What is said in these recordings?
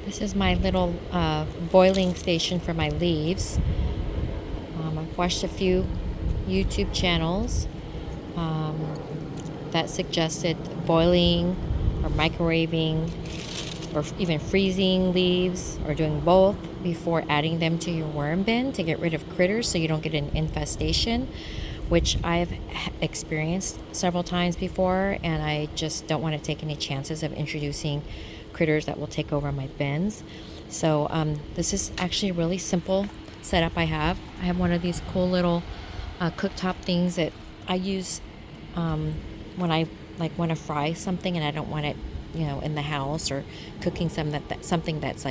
This is my little boiling station for my leaves. I've watched a few YouTube channels that suggested boiling or microwaving or even freezing leaves or doing both before adding them to your worm bin to get rid of critters so you don't get an infestation, which I've experienced several times before, and I just don't want to take any chances of introducing critters that will take over my bins. So this is actually a really simple setup I have. I have one of these cool little cooktop things that I use when I want to fry something and I don't want it, in the house, or cooking something that's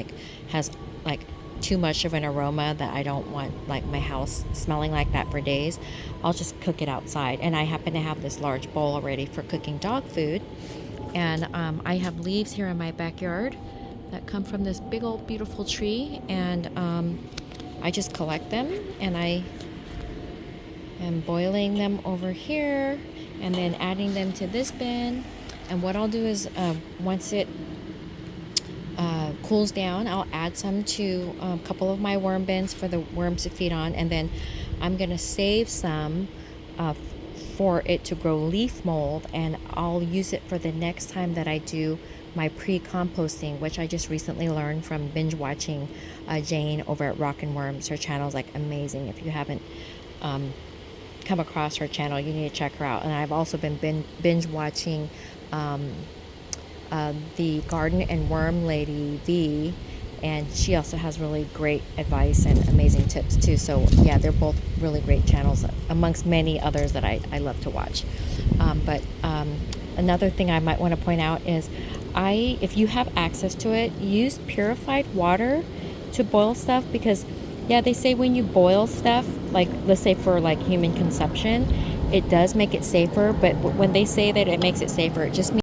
has too much of an aroma that I don't want my house smelling like that for days. I'll just cook it outside, and I happen to have this large bowl already for cooking dog food. And I have leaves here in my backyard that come from this big old beautiful tree, and I just collect them, and I am boiling them over here and then adding them to this bin. And what I'll do is once it cools down, I'll add some to a couple of my worm bins for the worms to feed on, and then I'm going to save some for it to grow leaf mold, and I'll use it for the next time that I do my pre-composting, which I just recently learned from binge watching Jane over at Rockin' Worms. Her channel's amazing. If you haven't come across her channel, you need to check her out. And I've also been binge watching the Garden and Worm Lady V, and she also has really great advice and amazing tips too. So yeah, they're both really great channels amongst many others that I love to watch. But another thing I might want to point out is if you have access to it, use purified water to boil stuff, because yeah, they say when you boil stuff, let's say for human consumption, it does make it safer. But when they say that it makes it safer, it just means